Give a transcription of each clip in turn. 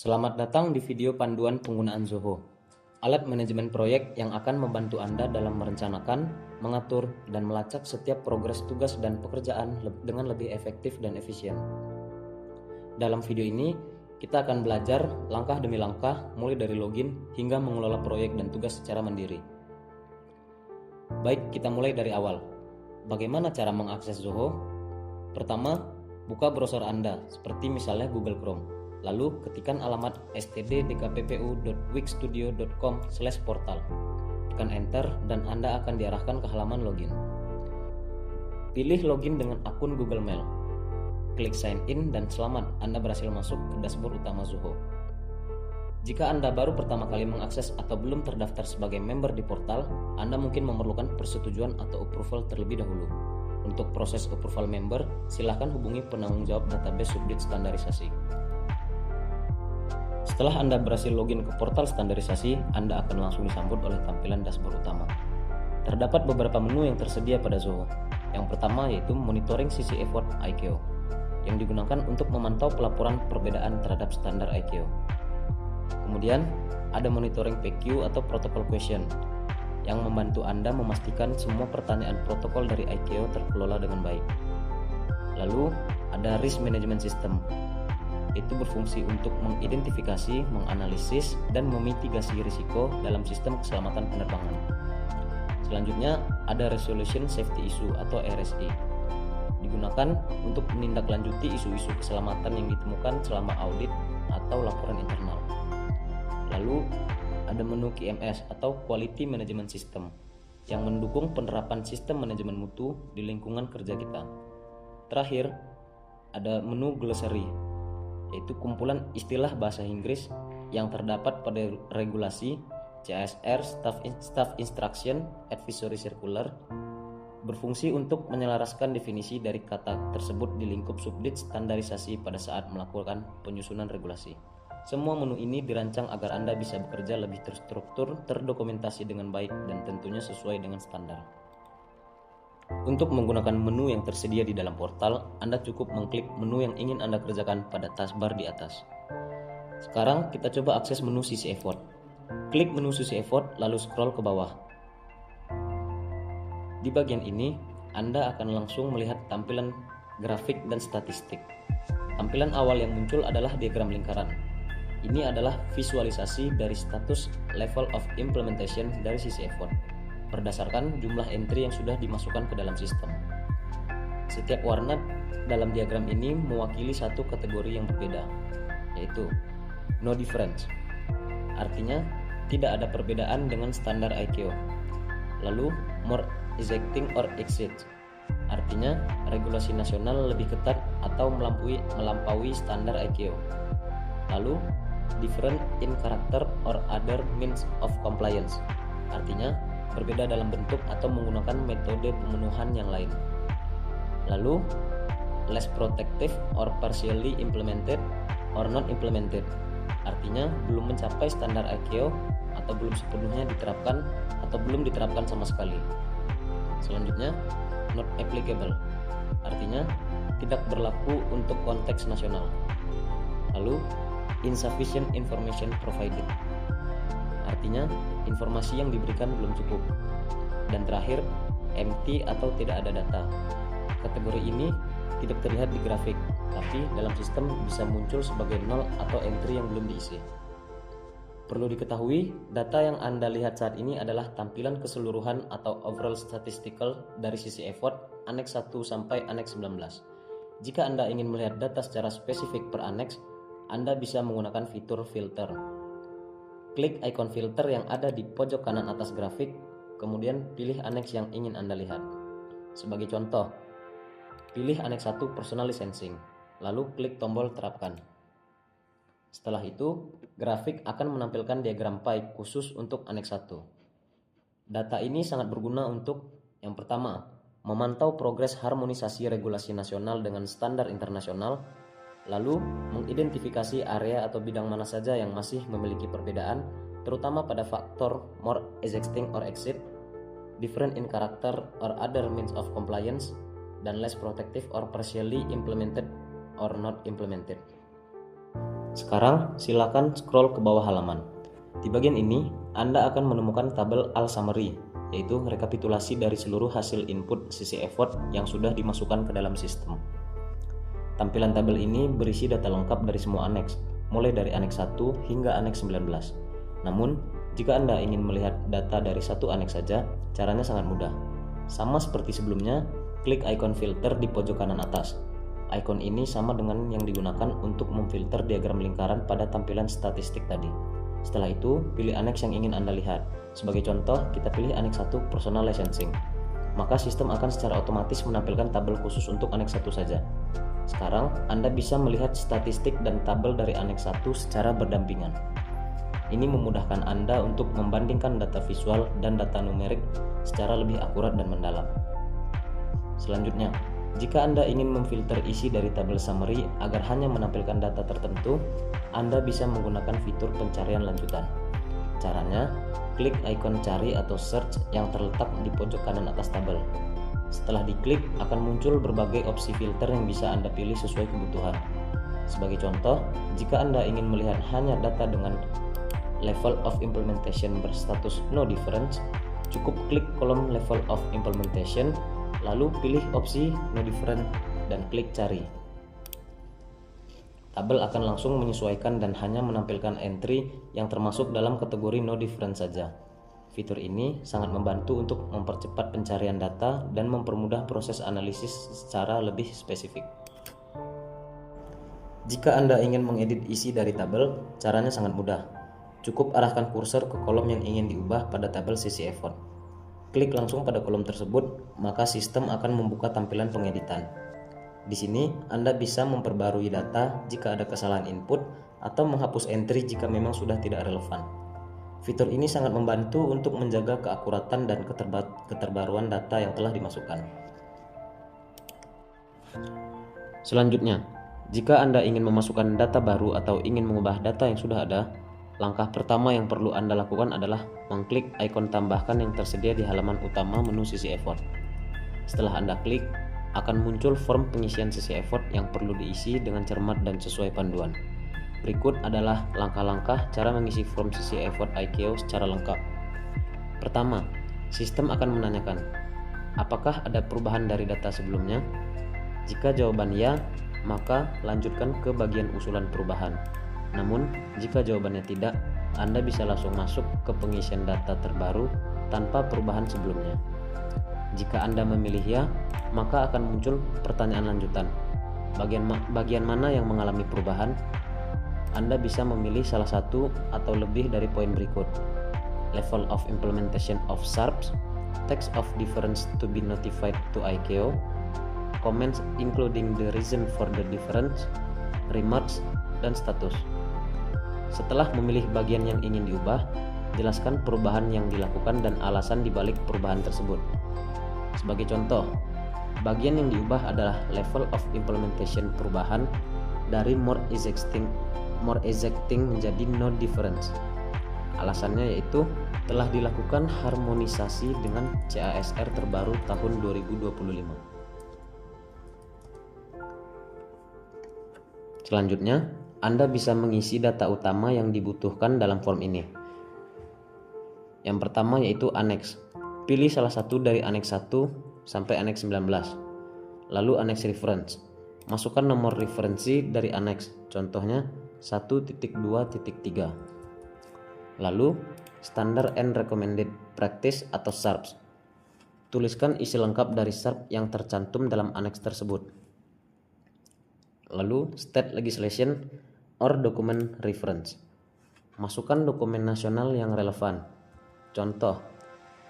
Selamat datang di video panduan penggunaan Zoho, alat manajemen proyek yang akan membantu Anda dalam merencanakan, mengatur, dan melacak setiap progres tugas dan pekerjaan dengan lebih efektif dan efisien. Dalam video ini, kita akan belajar langkah demi langkah mulai dari login hingga mengelola proyek dan tugas secara mandiri. Baik, kita mulai dari awal. Bagaimana cara mengakses Zoho? Pertama, buka browser Anda, seperti misalnya Google Chrome. Lalu ketikkan alamat std.dkppu.wixstudio.com/portal. Tekan enter dan Anda akan diarahkan ke halaman login. Pilih login dengan akun Google Mail. Klik sign in dan selamat, Anda berhasil masuk ke dashboard utama Zoho. Jika Anda baru pertama kali mengakses atau belum terdaftar sebagai member di portal, Anda mungkin memerlukan persetujuan atau approval terlebih dahulu. Untuk proses approval member, silakan hubungi penanggung jawab database subdit standarisasi. Setelah Anda berhasil login ke portal standarisasi, Anda akan langsung disambut oleh tampilan dashboard utama. Terdapat beberapa menu yang tersedia pada Zoho. Yang pertama yaitu monitoring sisi effort ICAO, yang digunakan untuk memantau pelaporan perbedaan terhadap standar ICAO. Kemudian, ada monitoring PQ atau protocol question, yang membantu Anda memastikan semua pertanyaan protokol dari ICAO terkelola dengan baik. Lalu, ada risk management system. Itu berfungsi untuk mengidentifikasi, menganalisis, dan memitigasi risiko dalam sistem keselamatan penerbangan. Selanjutnya, ada Resolution Safety Issue atau RSI. Digunakan untuk menindaklanjuti isu-isu keselamatan yang ditemukan selama audit atau laporan internal. Lalu, ada menu QMS atau Quality Management System yang mendukung penerapan sistem manajemen mutu di lingkungan kerja kita. Terakhir, ada menu Glossary, yaitu kumpulan istilah bahasa Inggris yang terdapat pada regulasi CSR Staff Instruction Advisory Circular, berfungsi untuk menyelaraskan definisi dari kata tersebut di lingkup subdit standarisasi pada saat melakukan penyusunan regulasi. Semua menu ini dirancang agar Anda bisa bekerja lebih terstruktur, terdokumentasi dengan baik, dan tentunya sesuai dengan standar. Untuk menggunakan menu yang tersedia di dalam portal, Anda cukup mengklik menu yang ingin Anda kerjakan pada taskbar di atas. Sekarang kita coba akses menu sisi effort. Klik menu sisi effort lalu scroll ke bawah. Di bagian ini, Anda akan langsung melihat tampilan grafik dan statistik. Tampilan awal yang muncul adalah diagram lingkaran. Ini adalah visualisasi dari status level of implementation dari sisi effort berdasarkan jumlah entry yang sudah dimasukkan ke dalam sistem. Setiap warna dalam diagram ini mewakili satu kategori yang berbeda, yaitu no difference, artinya tidak ada perbedaan dengan standar ICAO. Lalu more exacting or exceed, artinya regulasi nasional lebih ketat atau melampaui standar ICAO. Lalu different in character or other means of compliance, artinya berbeda dalam bentuk atau menggunakan metode pemenuhan yang lain. Lalu less protective or partially implemented or not implemented, artinya belum mencapai standar ICAO atau belum sepenuhnya diterapkan atau belum diterapkan sama sekali. Selanjutnya, not applicable, artinya tidak berlaku untuk konteks nasional. Lalu insufficient information provided, artinya informasi yang diberikan belum cukup. Dan terakhir, empty atau tidak ada data. Kategori ini tidak terlihat di grafik, tapi dalam sistem bisa muncul sebagai nol atau entry yang belum diisi. Perlu diketahui, data yang Anda lihat saat ini adalah tampilan keseluruhan atau overall statistical dari sisi effort Annex 1 sampai Annex 19. Jika Anda ingin melihat data secara spesifik per annex, Anda bisa menggunakan fitur filter. Klik icon filter yang ada di pojok kanan atas grafik, kemudian pilih annex yang ingin Anda lihat. Sebagai contoh, pilih Annex 1 Personal Licensing, lalu klik tombol terapkan. Setelah itu, grafik akan menampilkan diagram pie khusus untuk Annex 1. Data ini sangat berguna untuk yang pertama, memantau progres harmonisasi regulasi nasional dengan standar internasional, lalu mengidentifikasi area atau bidang mana saja yang masih memiliki perbedaan, terutama pada faktor more exacting or exceed, different in character or other means of compliance, dan less protective or partially implemented or not implemented. Sekarang silakan scroll ke bawah halaman. Di bagian ini, Anda akan menemukan tabel all summary, yaitu rekapitulasi dari seluruh hasil input sisi effort yang sudah dimasukkan ke dalam sistem. Tampilan tabel ini berisi data lengkap dari semua aneks, mulai dari aneks 1 hingga aneks 19. Namun, jika Anda ingin melihat data dari satu aneks saja, caranya sangat mudah. Sama seperti sebelumnya, klik icon filter di pojok kanan atas. Icon ini sama dengan yang digunakan untuk memfilter diagram lingkaran pada tampilan statistik tadi. Setelah itu, pilih aneks yang ingin Anda lihat. Sebagai contoh, kita pilih aneks 1 personal licensing. Maka sistem akan secara otomatis menampilkan tabel khusus untuk aneks 1 saja. Sekarang, Anda bisa melihat statistik dan tabel dari aneks 1 secara berdampingan. Ini memudahkan Anda untuk membandingkan data visual dan data numerik secara lebih akurat dan mendalam. Selanjutnya, jika Anda ingin memfilter isi dari tabel summary agar hanya menampilkan data tertentu, Anda bisa menggunakan fitur pencarian lanjutan. Caranya, klik ikon cari atau search yang terletak di pojok kanan atas tabel. Setelah diklik, akan muncul berbagai opsi filter yang bisa Anda pilih sesuai kebutuhan. Sebagai contoh, jika Anda ingin melihat hanya data dengan level of implementation berstatus no difference, cukup klik kolom level of implementation, lalu pilih opsi no different dan klik cari. Tabel akan langsung menyesuaikan dan hanya menampilkan entry yang termasuk dalam kategori no different saja. Fitur ini sangat membantu untuk mempercepat pencarian data dan mempermudah proses analisis secara lebih spesifik. Jika Anda ingin mengedit isi dari tabel, caranya sangat mudah. Cukup arahkan kursor ke kolom yang ingin diubah pada tabel sisi effort. Klik langsung pada kolom tersebut, maka sistem akan membuka tampilan pengeditan. Di sini, Anda bisa memperbarui data jika ada kesalahan input atau menghapus entry jika memang sudah tidak relevan. Fitur ini sangat membantu untuk menjaga keakuratan dan keterbaruan data yang telah dimasukkan. Selanjutnya, jika Anda ingin memasukkan data baru atau ingin mengubah data yang sudah ada, langkah pertama yang perlu Anda lakukan adalah mengklik ikon tambahkan yang tersedia di halaman utama menu sisi effort. Setelah Anda klik, akan muncul form pengisian sisi effort yang perlu diisi dengan cermat dan sesuai panduan. Berikut adalah langkah-langkah cara mengisi form sisi effort ICAO secara lengkap. Pertama, sistem akan menanyakan, apakah ada perubahan dari data sebelumnya? Jika jawaban ya, maka lanjutkan ke bagian usulan perubahan. Namun, jika jawabannya tidak, Anda bisa langsung masuk ke pengisian data terbaru tanpa perubahan sebelumnya. Jika Anda memilih ya, maka akan muncul pertanyaan lanjutan. Bagian mana yang mengalami perubahan? Anda bisa memilih salah satu atau lebih dari poin berikut. Level of implementation of SARPs, text of difference to be notified to ICAO, comments including the reason for the difference, remarks, dan status. Setelah memilih bagian yang ingin diubah, jelaskan perubahan yang dilakukan dan alasan dibalik perubahan tersebut. Sebagai contoh, bagian yang diubah adalah level of implementation perubahan dari more exacting menjadi no difference. Alasannya yaitu telah dilakukan harmonisasi dengan CASR terbaru tahun 2025. Selanjutnya, Anda bisa mengisi data utama yang dibutuhkan dalam form ini. Yang pertama yaitu aneks. Pilih salah satu dari aneks 1 sampai aneks 19. Lalu aneks reference. Masukkan nomor referensi dari aneks, contohnya 1.2.3. Lalu Standard and Recommended Practice atau SARPs. Tuliskan isi lengkap dari SARP yang tercantum dalam aneks tersebut. Lalu State Legislation or Document Reference. Masukkan dokumen nasional yang relevan. Contoh,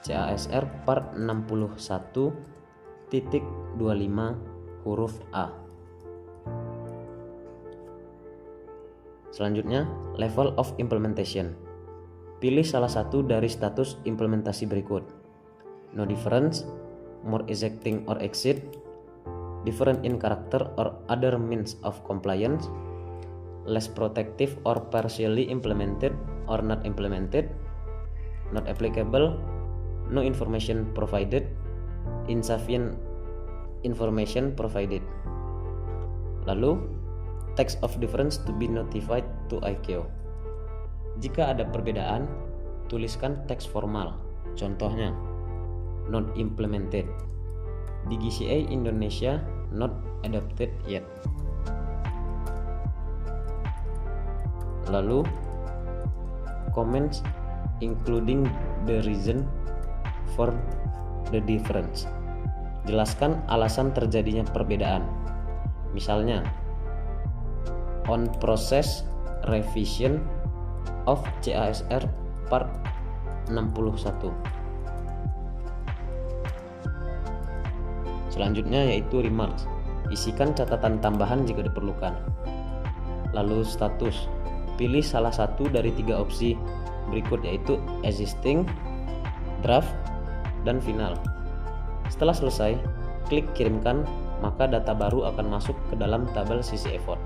CASR Part 61.25 huruf A. Selanjutnya, Level of Implementation. Pilih salah satu dari status implementasi berikut. No difference, more exacting or exceed, different in character or other means of compliance, less protective or partially implemented or not implemented, not applicable, no information provided, insufficient information provided. Lalu text of difference to be notified to ICAO. Jika ada perbedaan, tuliskan teks formal. Contohnya, not implemented. Di GCA Indonesia, not adopted yet. Lalu, comments including the reason for the difference. Jelaskan alasan terjadinya perbedaan. Misalnya, on process revision of CASR Part 61. Selanjutnya yaitu remarks. Isikan catatan tambahan jika diperlukan. Lalu status. Pilih salah satu dari 3 opsi berikut, yaitu existing, draft, dan final. Setelah selesai, klik kirimkan, maka data baru akan masuk ke dalam tabel sisi effort.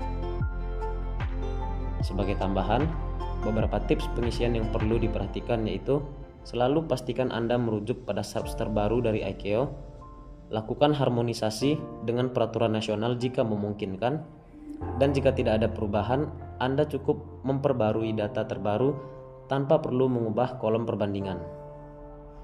Sebagai tambahan, beberapa tips pengisian yang perlu diperhatikan yaitu selalu pastikan Anda merujuk pada SARPS terbaru dari ICAO, lakukan harmonisasi dengan peraturan nasional jika memungkinkan, dan jika tidak ada perubahan, Anda cukup memperbarui data terbaru tanpa perlu mengubah kolom perbandingan.